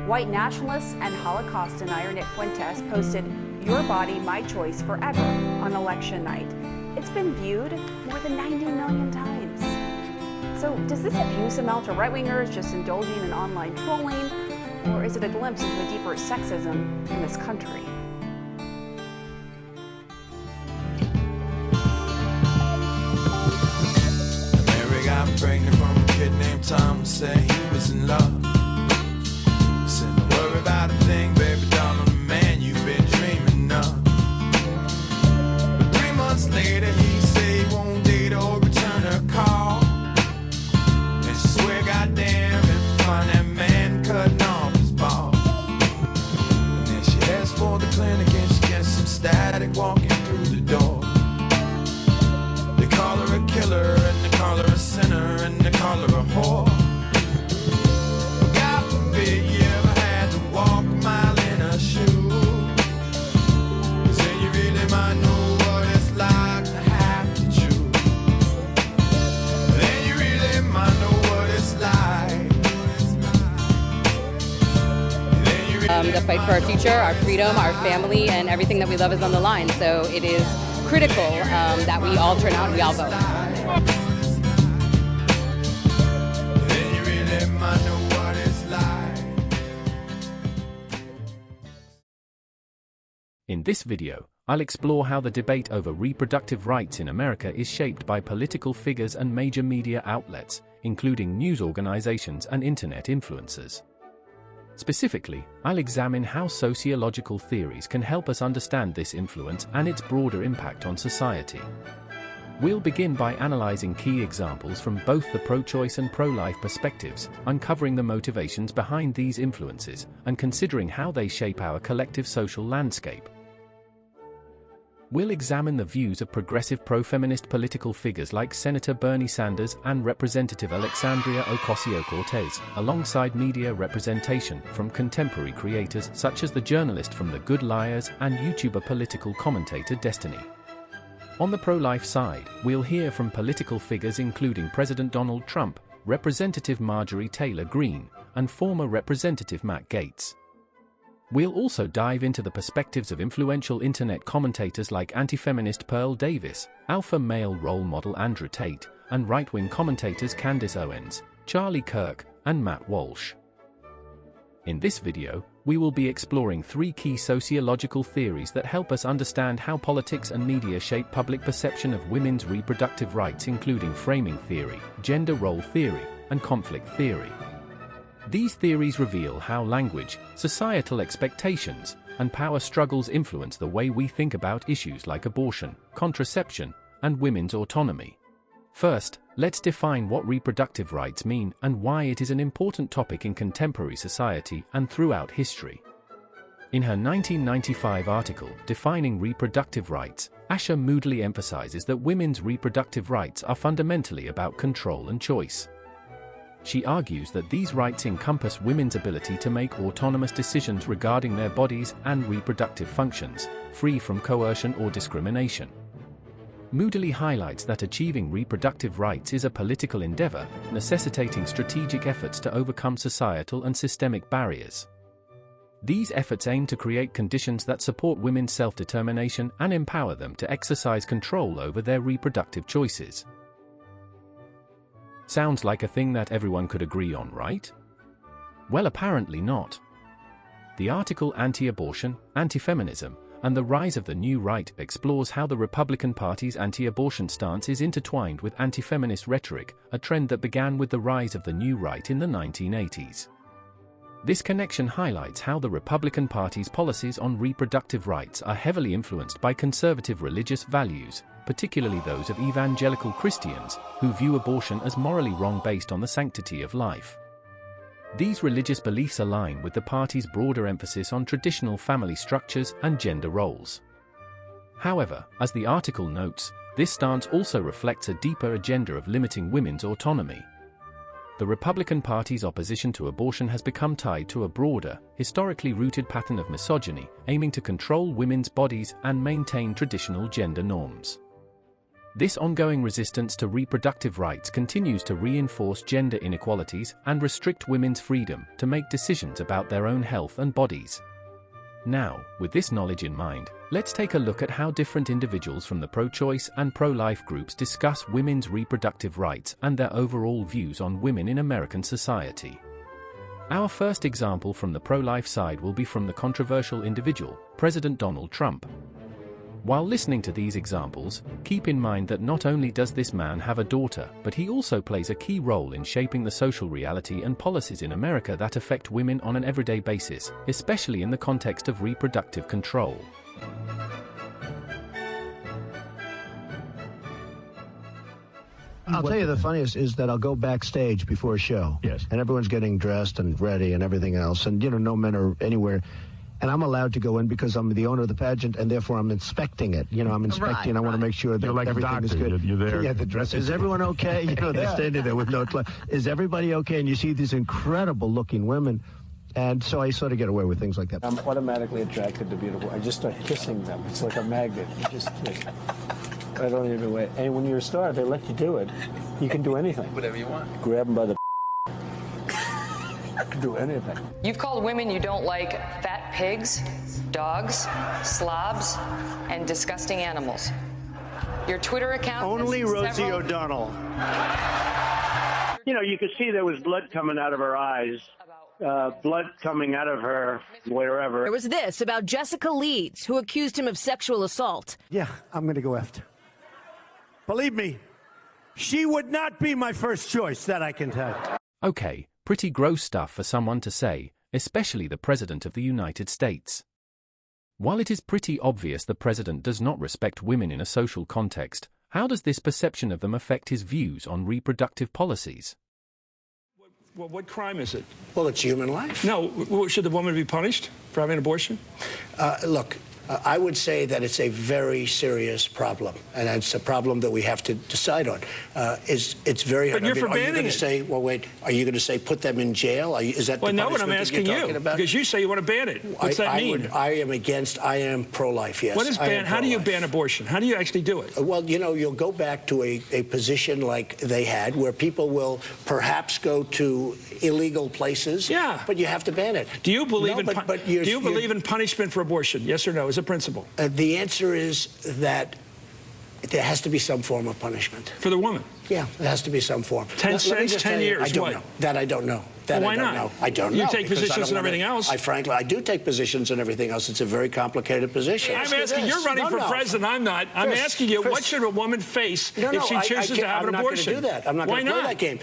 White nationalist and Holocaust denier Nick Fuentes posted "Your Body, My Choice Forever" on election night. It's been viewed more than 90 million times. So does this abuse amount to right-wingers just indulging in online trolling, or is it a glimpse into a deeper sexism in this country? Mary got pregnant from a kid named Tom, said he was in love. Said, don't worry about a thing, baby doll, I'm the man you've been dreaming of. But 3 months later, he said he won't date or return her call. And she swear, goddamn, if I find that man cutting off his balls. And then she heads for the clinic and she gets some static walking through the door. They call her a killer and they call her a sinner and they call her a whore. But God forbid you ever had to walk a mile in her shoes, 'cause then you really might know what it's like to have to choose. Then you really might know what it's like. Then you really The fight for our future, our freedom, our family, and everything that we love is on the line. So it is critical that we all turn out and we all vote. Then you really might know what it's like. In this video, I'll explore how the debate over reproductive rights in America is shaped by political figures and major media outlets, including news organizations and internet influencers. Specifically, I'll examine how sociological theories can help us understand this influence and its broader impact on society. We'll begin by analyzing key examples from both the pro-choice and pro-life perspectives, uncovering the motivations behind these influences, and considering how they shape our collective social landscape. We'll examine the views of progressive pro-feminist political figures like Senator Bernie Sanders and Representative Alexandria Ocasio-Cortez, alongside media representation from contemporary creators such as the journalist from The Good Liars and YouTuber political commentator Destiny. On the pro-life side, we'll hear from political figures including President Donald Trump, Representative Marjorie Taylor Greene, and former Representative Matt Gaetz. We'll also dive into the perspectives of influential internet commentators like anti-feminist Pearl Davis, alpha male role model Andrew Tate, and right-wing commentators Candace Owens, Charlie Kirk, and Matt Walsh. In this video, we will be exploring 3 key sociological theories that help us understand how politics and media shape public perception of women's reproductive rights, including framing theory, gender role theory, and conflict theory. These theories reveal how language, societal expectations, and power struggles influence the way we think about issues like abortion, contraception, and women's autonomy. First, let's define what reproductive rights mean and why it is an important topic in contemporary society and throughout history. In her 1995 article, Defining Reproductive Rights, Asha Moodley emphasizes that women's reproductive rights are fundamentally about control and choice. She argues that these rights encompass women's ability to make autonomous decisions regarding their bodies and reproductive functions, free from coercion or discrimination. Moodley highlights that achieving reproductive rights is a political endeavor, necessitating strategic efforts to overcome societal and systemic barriers. These efforts aim to create conditions that support women's self-determination and empower them to exercise control over their reproductive choices. Sounds like a thing that everyone could agree on, right? Well, apparently not. The article Anti-Abortion, Anti-Feminism, and the Rise of the New Right explores how the Republican Party's anti-abortion stance is intertwined with anti-feminist rhetoric, a trend that began with the rise of the New Right in the 1980s. This connection highlights how the Republican Party's policies on reproductive rights are heavily influenced by conservative religious values, particularly those of evangelical Christians, who view abortion as morally wrong based on the sanctity of life. These religious beliefs align with the party's broader emphasis on traditional family structures and gender roles. However, as the article notes, this stance also reflects a deeper agenda of limiting women's autonomy. The Republican Party's opposition to abortion has become tied to a broader, historically rooted pattern of misogyny, aiming to control women's bodies and maintain traditional gender norms. This ongoing resistance to reproductive rights continues to reinforce gender inequalities and restrict women's freedom to make decisions about their own health and bodies. Now, with this knowledge in mind, let's take a look at how different individuals from the pro-choice and pro-life groups discuss women's reproductive rights and their overall views on women in American society. Our first example from the pro-life side will be from the controversial individual, President Donald Trump. While listening to these examples, keep in mind that not only does this man have a daughter, but he also plays a key role in shaping the social reality and policies in America that affect women on an everyday basis, especially in the context of reproductive control. I'll tell you the funniest is that I'll go backstage before a show. Yes. And everyone's getting dressed and ready and everything else. And, no men are anywhere. And I'm allowed to go in because I'm the owner of the pageant, and therefore I'm inspecting it. I'm inspecting. Right, I want to make sure that like everything is good. You're there. Yeah, the dress. Is everyone okay? They're standing there with no clothes. Is everybody okay? And you see these incredible-looking women. And so I sort of get away with things like that. I'm automatically attracted to beautiful. I just start kissing them. It's like a magnet. You just kiss. I don't even wait. And when you're a star, they let you do it. You can do anything. Whatever you want. Grab them by the do anything. You've called women you don't like fat pigs, dogs, slobs, and disgusting animals. Your Twitter account Only Rosie O'Donnell. You could see there was blood coming out of her eyes, blood coming out of her wherever. There was this about Jessica Leeds, who accused him of sexual assault. Yeah, I'm going to go after. Believe me, she would not be my first choice, that I can tell you. Okay, pretty gross stuff for someone to say, especially the President of the United States. While it is pretty obvious the President does not respect women in a social context, how does this perception of them affect his views on reproductive policies? Well, what crime is it? Well, it's human life. No, should the woman be punished for having an abortion? Look, I would say that it's a very serious problem, and it's a problem that we have to decide on. It's very hard. But you're Are forbidding you going to it. say, well, wait, are you going to say put them in jail? Is that Well, the no, what punishment I'm that asking you're you, talking about? because you say you want to ban it. What's that mean? I am pro-life, yes. What is ban? How do you ban abortion? How do you actually do it? Well, you'll go back to a position like they had, where people will perhaps go to illegal places. Yeah. But you have to ban it. Do you believe do you believe in punishment for abortion? Yes or no, as a principle? The answer is that there has to be some form of punishment. For the woman? Yeah, there has to be some form. 10 cents, 10 years, I don't what? know. That I don't know. Well, why not? I don't know. You take positions and everything else. Frankly, I do take positions and everything else. It's a very complicated position. I'm asking, you're running for president, I'm not. I'm asking you, what should a woman face if she chooses to have an abortion? I'm not going to do that. I'm not going to play that game.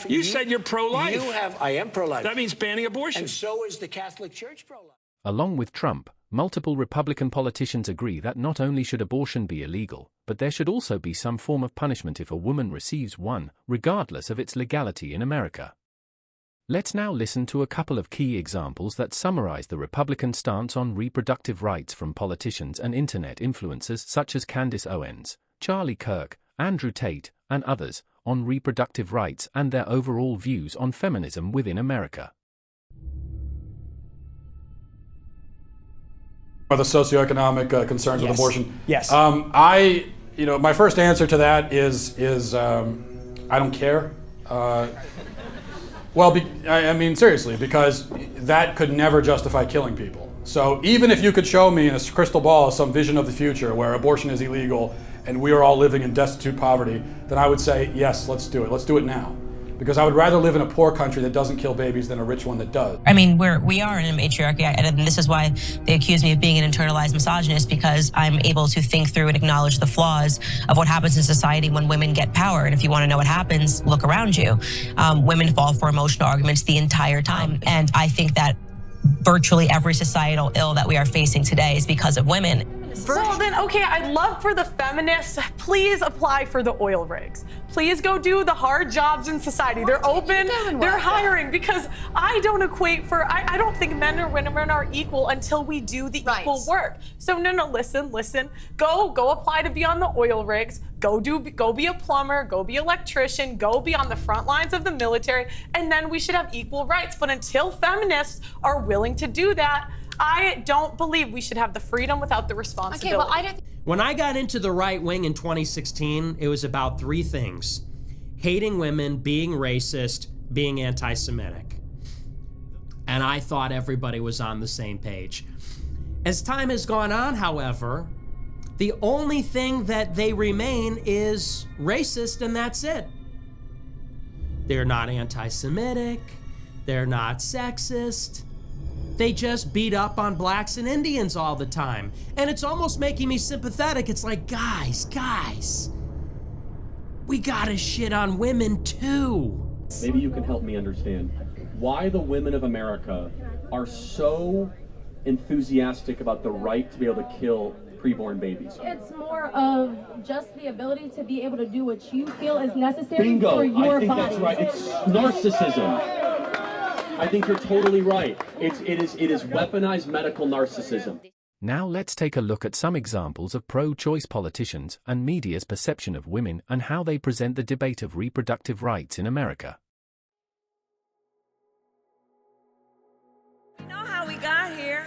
You said you're pro-life. I am pro-life. That means banning abortion. And so is the Catholic Church pro-life. Along with Trump, multiple Republican politicians agree that not only should abortion be illegal, but there should also be some form of punishment if a woman receives one, regardless of its legality in America. Let's now listen to a couple of key examples that summarize the Republican stance on reproductive rights from politicians and internet influencers such as Candace Owens, Charlie Kirk, Andrew Tate, and others, on reproductive rights and their overall views on feminism within America. The socioeconomic concerns with abortion. Yes. My first answer to that is I don't care. Seriously, because that could never justify killing people. So even if you could show me in a crystal ball some vision of the future where abortion is illegal and we are all living in destitute poverty, then I would say, yes, let's do it. Let's do it now. Because I would rather live in a poor country that doesn't kill babies than a rich one that does. I mean, we are in a matriarchy, and this is why they accuse me of being an internalized misogynist, because I'm able to think through and acknowledge the flaws of what happens in society when women get power. And if you want to know what happens, look around you. Women fall for emotional arguments the entire time. And I think that virtually every societal ill that we are facing today is because of women. Well, then, okay, I'd love for the feminists, please apply for the oil rigs. Please go do the hard jobs in society. They're open, they're hiring, because I don't equate I don't think men or women are equal until we do the equal work. So no, listen, go apply to be on the oil rigs, go be a plumber, go be an electrician, go be on the front lines of the military, and then we should have equal rights. But until feminists are willing to do that, I don't believe we should have the freedom without the responsibility. Okay, well, I don't. When I got into the right wing in 2016, it was about three things: hating women, being racist, being anti-Semitic. And I thought everybody was on the same page. As time has gone on, however, the only thing that they remain is racist, and that's it. They're not anti-Semitic, they're not sexist. They just beat up on blacks and Indians all the time. And it's almost making me sympathetic. It's like, guys, we gotta shit on women too. Maybe you can help me understand why the women of America are so enthusiastic about the right to be able to kill preborn babies. It's more of just the ability to be able to do what you feel is necessary Bingo. for your I think body. that's right. It's narcissism. I think you're totally right. It is weaponized medical narcissism. Now let's take a look at some examples of pro-choice politicians and media's perception of women and how they present the debate of reproductive rights in America. You know how we got here?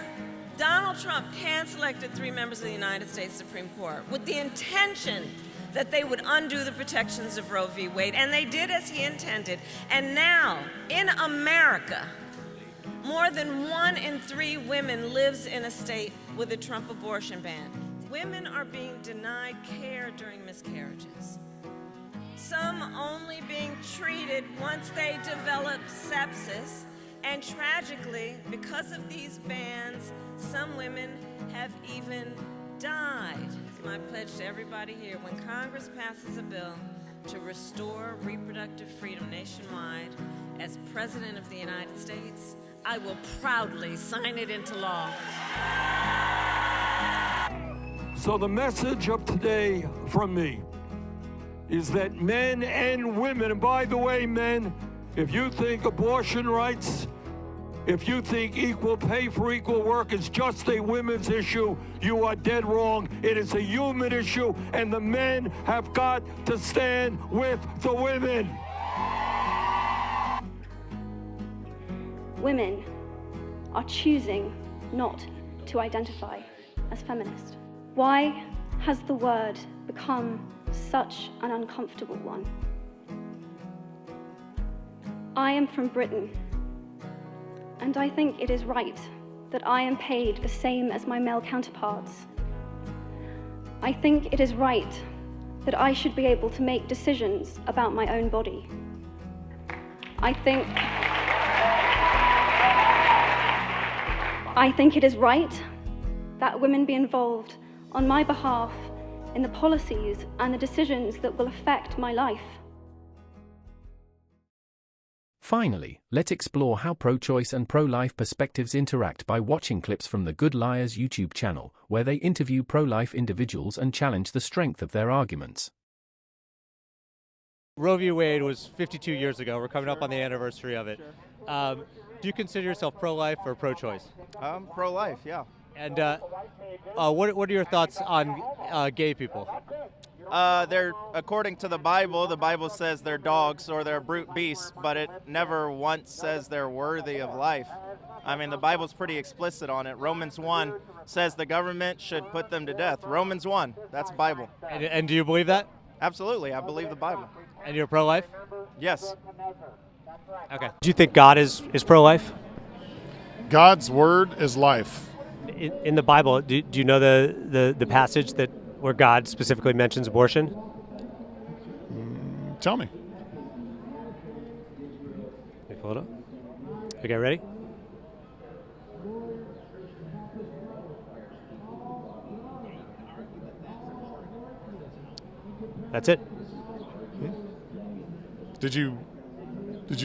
Donald Trump hand-selected 3 members of the United States Supreme Court with the intention that they would undo the protections of Roe v. Wade, and they did as he intended. And now, in America, more than 1 in 3 women lives in a state with a Trump abortion ban. Women are being denied care during miscarriages. Some only being treated once they develop sepsis. And tragically, because of these bans, some women have even died. It's my pledge to everybody here. When Congress passes a bill to restore reproductive freedom nationwide, as President of the United States, I will proudly sign it into law. So the message of today from me is that men and women, and by the way, men, if you think abortion rights, if you think equal pay for equal work is just a women's issue, you are dead wrong. It is a human issue, and the men have got to stand with the women. Women are choosing not to identify as feminist. Why has the word become such an uncomfortable one? I am from Britain, and I think it is right that I am paid the same as my male counterparts. I think it is right that I should be able to make decisions about my own body. I think it is right that women be involved on my behalf in the policies and the decisions that will affect my life. Finally, let's explore how pro-choice and pro-life perspectives interact by watching clips from the Good Liars YouTube channel, where they interview pro-life individuals and challenge the strength of their arguments. Roe v. Wade was 52 years ago. We're coming up on the anniversary of it. Do you consider yourself pro-life or pro-choice? Pro-life, yeah. And what are your thoughts on gay people? They're, according to the Bible says they're dogs or they're brute beasts, but it never once says they're worthy of life. I mean, the Bible's pretty explicit on it. Romans 1 says the government should put them to death. Romans 1, that's Bible. And do you believe that? Absolutely, I believe the Bible. And you're pro-life? Yes. Okay. Do you think God is pro-life? God's word is life. In the Bible, do you know the passage where God specifically mentions abortion? Tell me. Let me pull it up. Okay, ready? That's it. Did you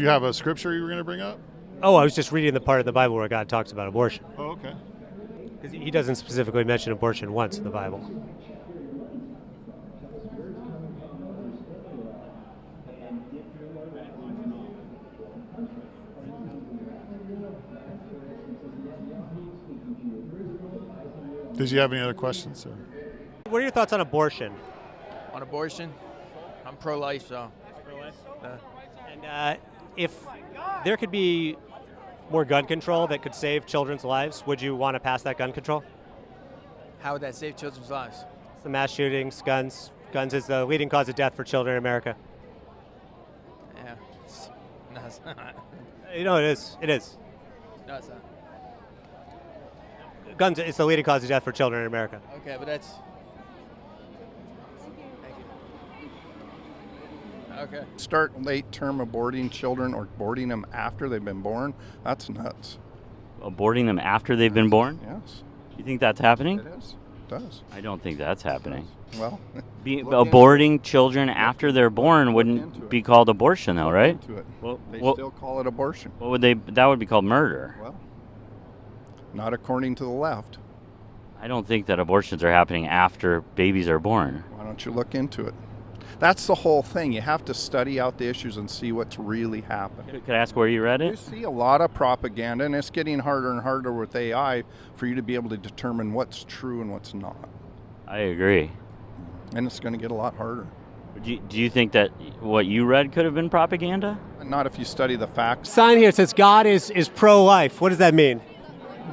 have a scripture you were going to bring up? Oh, I was just reading the part of the Bible where God talks about abortion. Oh, okay. Because he doesn't specifically mention abortion once in the Bible. Did you have any other questions, sir? What are your thoughts on abortion? On abortion? I'm pro-life, so. And if there could be more gun control that could save children's lives, would you want to pass that gun control? How would that save children's lives? The mass shootings, guns. Guns is the leading cause of death for children in America. Yeah. No, it's not. You know, it is. It is. No, it's not. Guns, it's the leading cause of death for children in America. Okay, but that's... Okay. Start late-term aborting children or aborting them after they've been born, that's nuts. Aborting them after they've been born? Yes. You think that's happening? It is. It does. I don't think that's happening. Well, aborting children after they're born wouldn't be called abortion, though, right? Well, they still call it abortion. What would they? That would be called murder. Well, not according to the left. I don't think that abortions are happening after babies are born. Why don't you look into it? That's the whole thing. You have to study out the issues and see what's really happening. Could I ask where you read it? You see a lot of propaganda, and it's getting harder and harder with AI for you to be able to determine what's true and what's not. I agree. And it's going to get a lot harder. Do you think that what you read could have been propaganda? Not if you study the facts. Sign here says God is pro-life. What does that mean?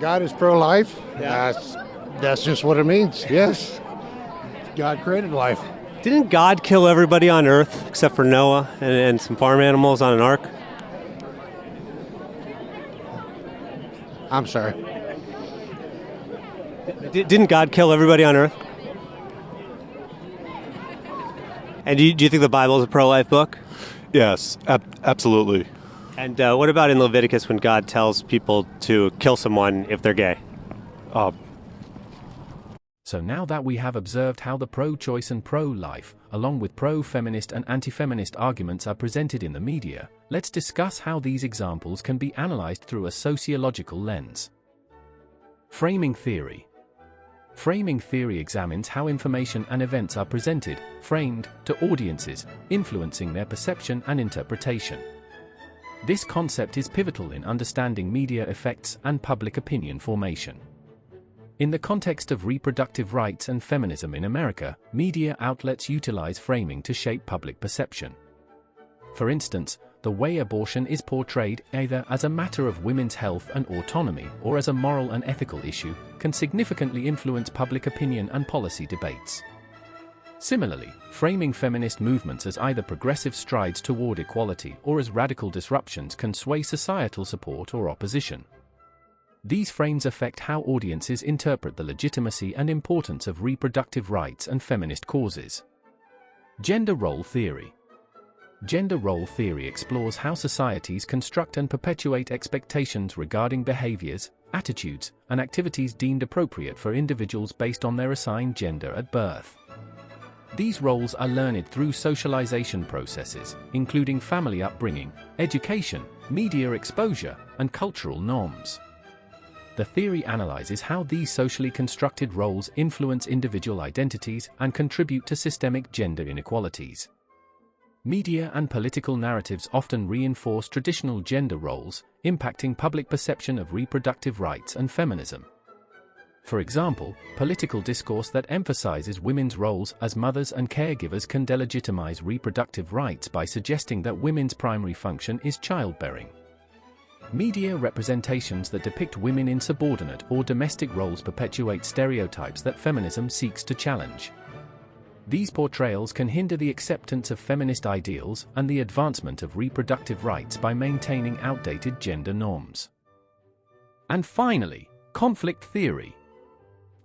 God is pro-life? Yeah. That's just what it means, yes. God created life. Didn't God kill everybody on Earth except for Noah and some farm animals on an ark? I'm sorry. Didn't God kill everybody on Earth? And do you think the Bible is a pro-life book? Yes, absolutely. And what about in Leviticus when God tells people to kill someone if they're gay? So now that we have observed how the pro-choice and pro-life, along with pro-feminist and anti-feminist arguments are presented in the media, let's discuss how these examples can be analyzed through a sociological lens. Framing theory. Framing theory examines how information and events are presented, framed, to audiences, influencing their perception and interpretation. This concept is pivotal in understanding media effects and public opinion formation. In the context of reproductive rights and feminism in America, media outlets utilize framing to shape public perception. For instance, the way abortion is portrayed either as a matter of women's health and autonomy or as a moral and ethical issue can significantly influence public opinion and policy debates. Similarly, framing feminist movements as either progressive strides toward equality or as radical disruptions can sway societal support or opposition. These frames affect how audiences interpret the legitimacy and importance of reproductive rights and feminist causes. Gender role theory. Gender role theory explores how societies construct and perpetuate expectations regarding behaviors, attitudes, and activities deemed appropriate for individuals based on their assigned gender at birth. These roles are learned through socialization processes, including family upbringing, education, media exposure, and cultural norms. The theory analyzes how these socially constructed roles influence individual identities and contribute to systemic gender inequalities. Media and political narratives often reinforce traditional gender roles, impacting public perception of reproductive rights and feminism. For example, political discourse that emphasizes women's roles as mothers and caregivers can delegitimize reproductive rights by suggesting that women's primary function is childbearing. Media representations that depict women in subordinate or domestic roles perpetuate stereotypes that feminism seeks to challenge. These portrayals can hinder the acceptance of feminist ideals and the advancement of reproductive rights by maintaining outdated gender norms. And finally, conflict theory.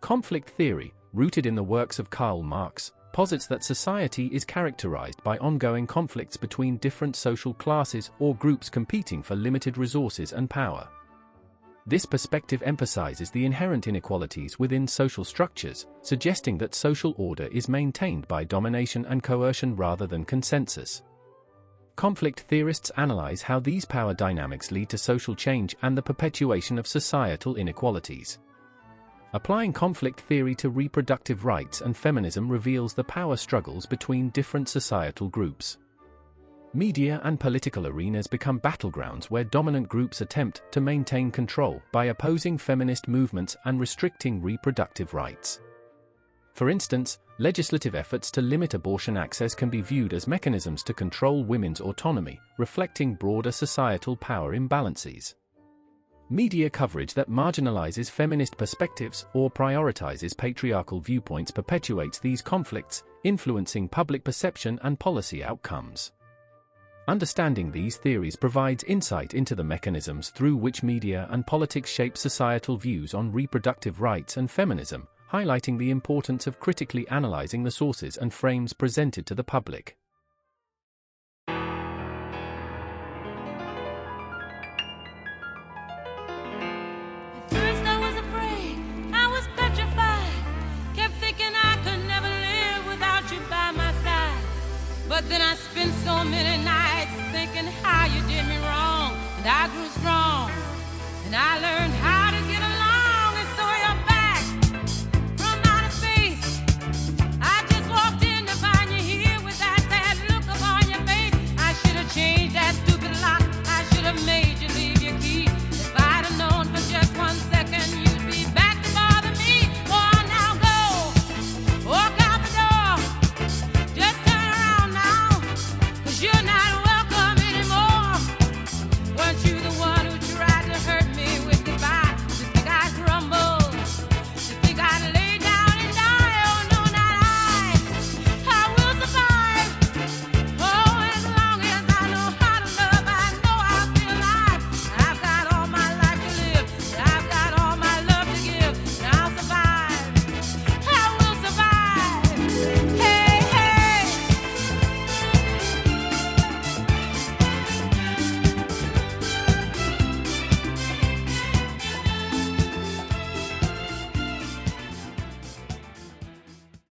Conflict theory, rooted in the works of Karl Marx, posits that society is characterized by ongoing conflicts between different social classes or groups competing for limited resources and power. This perspective emphasizes the inherent inequalities within social structures, suggesting that social order is maintained by domination and coercion rather than consensus. Conflict theorists analyze how these power dynamics lead to social change and the perpetuation of societal inequalities. Applying conflict theory to reproductive rights and feminism reveals the power struggles between different societal groups. Media and political arenas become battlegrounds where dominant groups attempt to maintain control by opposing feminist movements and restricting reproductive rights. For instance, legislative efforts to limit abortion access can be viewed as mechanisms to control women's autonomy, reflecting broader societal power imbalances. Media coverage that marginalizes feminist perspectives or prioritizes patriarchal viewpoints perpetuates these conflicts, influencing public perception and policy outcomes. Understanding these theories provides insight into the mechanisms through which media and politics shape societal views on reproductive rights and feminism, highlighting the importance of critically analyzing the sources and frames presented to the public. But then I spent so many nights thinking how you did me wrong, and I grew strong, and I learned